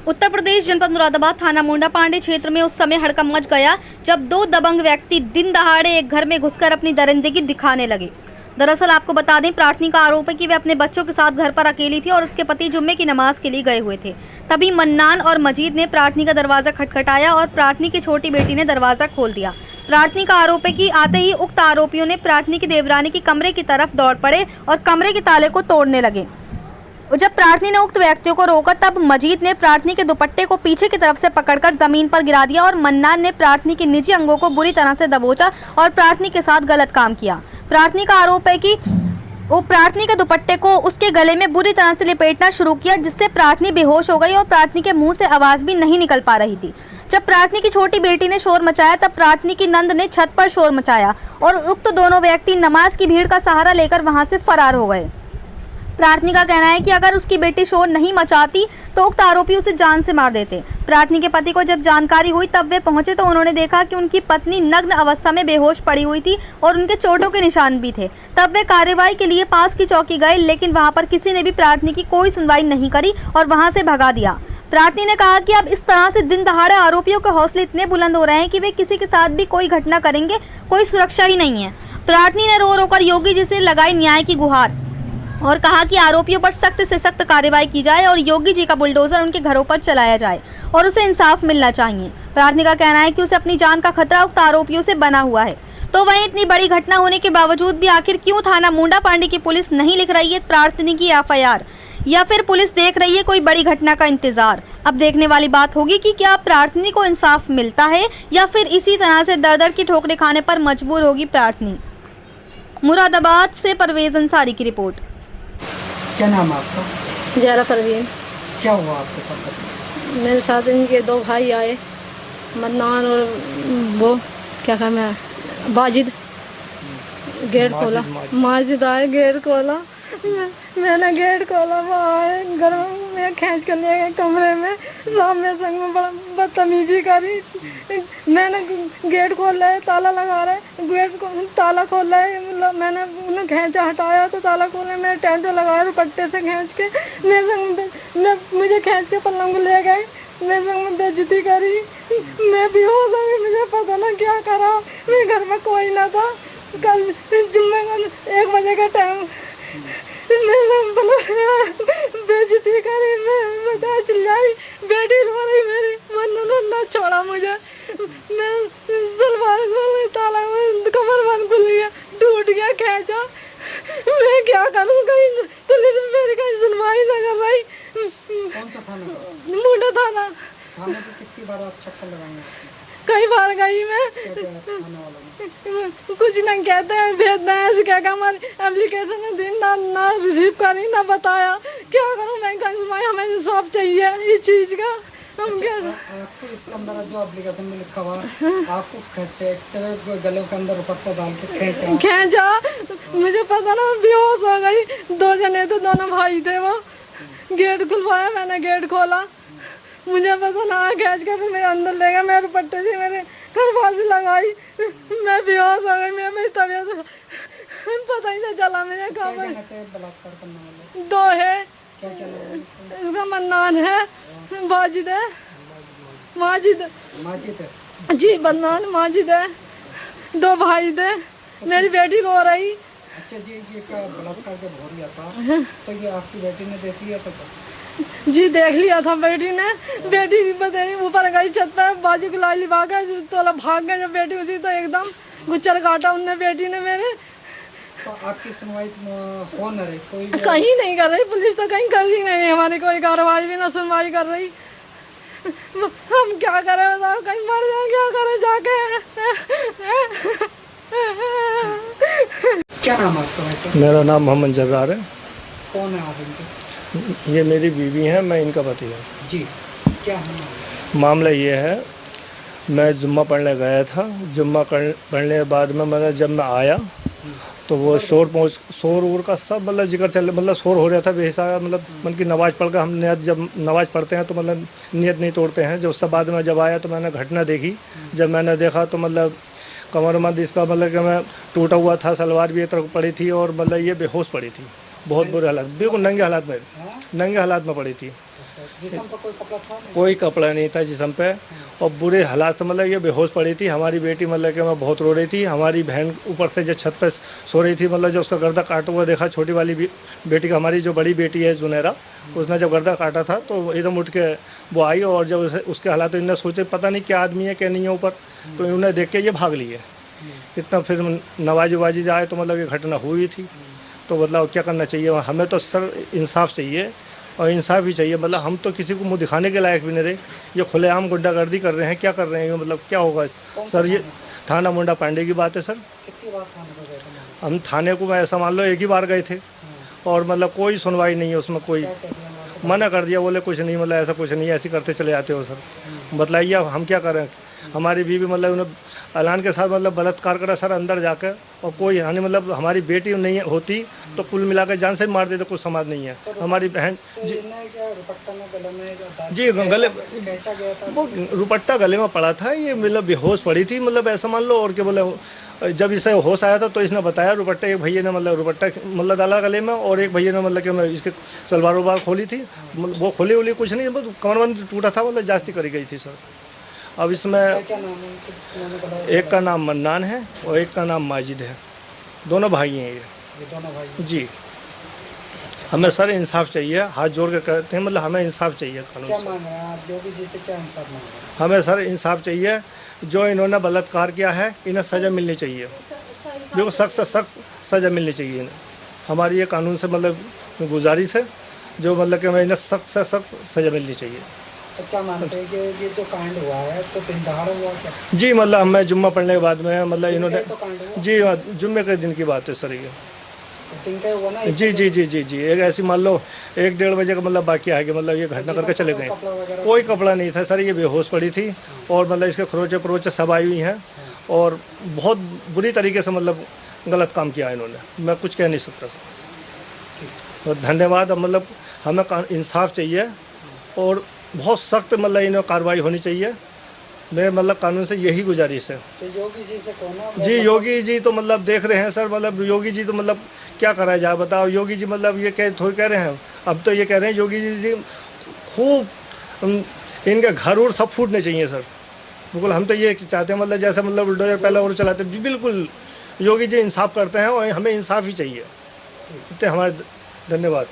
उत्तर प्रदेश जनपद मुरादाबाद थाना मुंडा पांडे क्षेत्र में उस समय हड़कंप मच गया जब दो दबंग व्यक्ति दिन दहाड़े एक घर में घुसकर अपनी दरिंदगी दिखाने लगे। दरअसल आपको बता दें, प्रार्थनी का आरोप है कि वे अपने बच्चों के साथ घर पर अकेली थी और उसके पति जुम्मे की नमाज के लिए गए हुए थे। तभी मन्नान और मजीद ने प्रार्थनी का दरवाजा खटखटाया और प्रार्थनी की छोटी बेटी ने दरवाजा खोल दिया। प्रार्थनी का आरोप है कि आते ही उक्त आरोपियों ने प्रार्थनी की देवरानी के कमरे की तरफ दौड़ पड़े और कमरे के ताले को तोड़ने लगे। जब प्रार्थनी ने उक्त व्यक्तियों को रोका तब मजीद ने प्रार्थनी के दुपट्टे को पीछे की तरफ से पकड़कर जमीन पर गिरा दिया और मन्नान ने प्रार्थनी के निजी अंगों को बुरी तरह से दबोचा और प्रार्थनी के साथ गलत काम किया। प्रार्थनी का आरोप है कि वो प्रार्थनी के दुपट्टे को उसके गले में बुरी तरह से लपेटना शुरू किया, जिससे प्रार्थनी बेहोश हो गई और प्रार्थनी के मुंह से आवाज़ भी नहीं निकल पा रही थी। जब प्रार्थनी की छोटी बेटी ने शोर मचाया तब प्रार्थनी की नंद ने छत पर शोर मचाया और उक्त दोनों व्यक्ति नमाज की भीड़ का सहारा लेकर वहां से फरार हो गए। प्रार्थनी का कहना है कि अगर उसकी बेटी शोर नहीं मचाती तो उक्त आरोपी उसे जान से मार देते। प्रार्थनी के पति को जब जानकारी हुई तब वे पहुंचे तो उन्होंने देखा कि उनकी पत्नी नग्न अवस्था में बेहोश पड़ी हुई थी और उनके चोटों के निशान भी थे। तब वे कार्रवाई के लिए पास की चौकी गए, लेकिन वहां पर किसी ने भी प्रार्थनी की कोई सुनवाई नहीं करी और वहां से भगा दिया। प्रार्थनी ने कहा कि अब इस तरह से दिन दहाड़े आरोपियों के हौसले इतने बुलंद हो रहे हैं कि वे किसी के साथ भी कोई घटना करेंगे, कोई सुरक्षा ही नहीं है। प्रार्थनी ने रो रो कर योगी जी से लगाई न्याय की गुहार और कहा कि आरोपियों पर सख्त से सख्त कार्रवाई की जाए और योगी जी का बुलडोजर उनके घरों पर चलाया जाए और उसे इंसाफ मिलना चाहिए। प्रार्थनी का कहना है कि उसे अपनी जान का खतरा उक्त आरोपियों से बना हुआ है। तो वहीं इतनी बड़ी घटना होने के बावजूद भी आखिर क्यों थाना मुंडा पांडे की पुलिस नहीं लिख रही है प्रार्थनी की FIR, या फिर पुलिस देख रही है कोई बड़ी घटना का इंतजार? अब देखने वाली बात होगी कि क्या प्रार्थनी को इंसाफ मिलता है या फिर इसी तरह से दर दर की ठोकरें खाने पर मजबूर होगी प्रार्थनी। मुरादाबाद से परवेज अंसारी की रिपोर्ट। क्या नाम है आपका? ज़हरा परवीन। क्या हुआ आपके साथ? मेरे साथ इनके दो भाई आए, मन्नान और वो क्या नाम है, बाजिद। गेट खोला, माजिद आए, गेट खोला। मैंने गेट खोला, वो आए घर में खींच कर ले गए कमरे में, सामने संग में बड़ा बदतमीजी करी। मैंने गेट खोल रहे, ताला लगा रहे, गेट को ताला खोल रहे, मतलब मैंने उन्हें खींचा हटाया तो ताला खोलने में टेंट लगाया दुपट्टे से खींच के मेरे संग मुझे खींच के पलंग में ले गए, मेरे संग में बेइज्जती करी। मैं भी हो गई, मुझे पता ना क्या करा। मेरे घर में कोई ना था। कल जुम्मे 1 बजे का टाइम बेइज्जती करी, मैं चिल्लाई, बेटी रो रही मेरी, मन ना छोड़ा मुझे। मैं सलवार खोल, ताला कमर बंद खुल गया, टूट गया, खींचा। मैं क्या करूँ? कहीं पुलिस मेरी कहीं सुनवाई ना कर रही। कौन सा थाना? मुंडा थाना। थाने पे कितनी बार आप चक्कर लगाएंगे? कई बार गई मैं। कुछ नहीं कहते हैं, भेज दें, क्या क्या हमारी एप्लीकेशन दी ना रिसीव करी, ना बताया। क्या करूँ मैं? कहीं हमें इंसाफ चाहिए इस चीज़ का। हम क्या आपको इसके अंदर जो एप्लीकेशन में लिखा हुआ आपको गले के अंदर दुपट्टा डाल के खींचा, मुझे पता ना, बेहोश हो गई। 2 जने थे, दोनों भाई थे। वो गेट खुलवाया, मैंने गेट खोला, मुझे पता ना, खींच कर मेरे अंदर ले गया, मेरे दुपट्टे से मेरे घर लगाई। मैं बेहोश हो गई, मेरी तबीयत पता ही नहीं चला मुझे कब। 2 है, इसका मन्नान है, बाजिद है, माजिद जी, मन्नान माजिद है। 2 भाई थे। मेरी बेटी रो रही। अच्छा जी, ये बलात्कार जब हो रहा था तो ये आपकी बेटी ने देख लिया था? जी देख लिया था बेटी ने। बेटी बताइए ऊपर गई छत पर, बाजू को लाई लिवा गए, तो भाग गए। जब बेटी उसी तो एकदम गुच्चर काटा उनने बेटी ने मेरे। तो आपकी सुनवाई कौन है? कोई कहीं नहीं कर रही पुलिस, तो कहीं कर ही नहीं, हमारी कोई कार्रवाई भी ना सुनवाई कर रही। हम क्या करें बताओ? कहीं मर जाए, क्या करें जाके? क्या नाम है आपका वैसे? मेरा नाम मोहम्मद जब्बार है। कौन है आप इनके? ये मेरी बीवी हैं, मैं इनका पति हूँ। जी, क्या मामला ये है, मैं जुम्मा पढ़ने गया था। जुम्मा पढ़ने के बाद में मतलब जब मैं आया तो वो शोर वोर का सब मतलब जिक्र चल, मतलब शोर हो रहा था बेहिसाब। मतलब की नमाज़ पढ़ कर हम नियत, जब नमाज़ पढ़ते हैं तो मतलब नियत नहीं तोड़ते हैं। जो उससे बाद में जब आया तो मैंने घटना देखी। जब मैंने देखा तो मतलब कमर मद इसका मतलब कि मैं टूटा हुआ था, सलवार भी एक तरफ पड़ी थी और मतलब ये बेहोश पड़ी थी, बहुत बुरे हालात, बिल्कुल नंगे हालात में पड़ी थी। जिसम पर कोई कपड़ा था नहीं? कोई कपड़ा नहीं था जिसम पे। और बुरे हालात से मतलब ये बेहोश पड़ी थी हमारी बेटी, मतलब कि मैं बहुत रो रही थी। हमारी बहन ऊपर से जो छत पे सो रही थी, मतलब जो उसका गर्दा काटा हुआ देखा, छोटी वाली बेटी का, हमारी जो बड़ी बेटी है जुनैरा, उसने जब गर्दा काटा था तो एकदम उठ के वो आई। और जब उसके हालात तो इन्हें सोचे पता नहीं क्या आदमी है क्या नहीं है ऊपर, तो उन्हें देख के ये भाग लिए। इतना फिर नवाजी वाजी जाए तो मतलब ये घटना हुई थी। तो मतलब क्या करना चाहिए हमें? तो सर इंसाफ चाहिए और इंसाफ भी चाहिए। मतलब हम तो किसी को मुंह दिखाने के लायक भी नहीं रहे। ये खुलेआम गुंडागर्दी कर रहे हैं, क्या कर रहे हैं? मतलब क्या होगा सर? ये थाना मुंडा पांडे की बात है सर। कितनी बार थाने पर गए थे? हम थाने को मैं ऐसा मान लो एक ही बार गए थे और मतलब कोई सुनवाई नहीं है उसमें। कोई क्या कह दिया वहाँ से? मना कर दिया, बोले कुछ नहीं, मतलब ऐसा कुछ नहीं है, ऐसे करते चले जाते हो सर। बताइए अब हम क्या करें? हमारी बीवी मतलब उन्हें ऐलान के साथ मतलब बलात्कार करा सर अंदर जाकर। और कोई हानि मतलब हमारी बेटी नहीं होती तो कुल मिलाकर जान से मार देते, कुछ समाज नहीं है। हमारी बहन तो इन्हें क्या रुपट्टा में गले में जी गले खींचा गया था? वो रुपट्टा गले में पड़ा था। ये मतलब बेहोश पड़ी थी, मतलब ऐसा मान लो। और क्या बोले, जब इसे होश आया था तो इसने बताया रुपट्टा, एक भैया ने मतलब रुपट्टा मतलब डाला गले में, और एक भैया ने मतलब कि इसके सलवार वलवार खोली थी। वो खोली उली कुछ नहीं, बस कमरबंद टूटा था, मतलब जास्ती करी गई थी सर। अब इसमें क्या नाम है उनके? उन्होंने बताया एक का नाम मन्नान है और एक का नाम माजिद है। दोनों भाई हैं ये दोनों भाई। जी। हमें सर इंसाफ चाहिए, हाथ जोड़ के कहते हैं, मतलब हमें इंसाफ चाहिए कानून क्या से। मांग रहे हैं आप? योगी जी से क्या इंसाफ मांग रहे हैं? हमें सर इंसाफ चाहिए। जो इन्होंने बलात्कार किया है इन्हें सज़ा मिलनी चाहिए, जो सख्त से सख्त सज़ा मिलनी चाहिए इन्हें। हमारी ये कानून से मतलब गुजारिश है, जो मतलब कि हमें इन्हें सख्त से सख्त सज़ा मिलनी चाहिए। तो क्या मानते हैं कि ये जो कांड हुआ है तो दिन दहाड़े हुआ क्या? जी मतलब हमें जुम्मा पढ़ने के बाद में मतलब इन्होंने तो कांड हुआ जी जुम्मे के दिन की बात है सर ये। तो दिन का हुआ ना? जी जी जी जी जी एक ऐसी मान लो 1-1:30 बजे का मतलब बाकी आ गया, मतलब ये घटना करके चले गए। कपड़ा वगैरह कोई कपड़ा नहीं था सर, ये बेहोश पड़ी थी। और मतलब इसके खरोचे परोचे सब आई हुई हैं और बहुत बुरी तरीके से मतलब गलत काम किया इन्होंने। मैं कुछ कह नहीं सकता सर। तो धन्यवाद। अब मतलब हमें इंसाफ चाहिए और बहुत सख्त मतलब इन्हें कार्रवाई होनी चाहिए। मेरे मतलब कानून से यही गुजारिश है। तो योगी जी से कौन है? जी योगी जी तो मतलब देख रहे हैं सर, मतलब योगी जी तो मतलब क्या करा जाए बताओ। योगी जी मतलब ये कह रहे हैं, अब तो ये कह रहे हैं योगी जी खूब इनके घर और सब फूटने चाहिए सर। बिल्कुल हम तो ये चाहते हैं, मतलब जैसे मतलब बुलडोजर पहले और चलाते, बिल्कुल योगी जी इंसाफ करते हैं और हमें इंसाफ ही चाहिए। इतने हमारे धन्यवाद।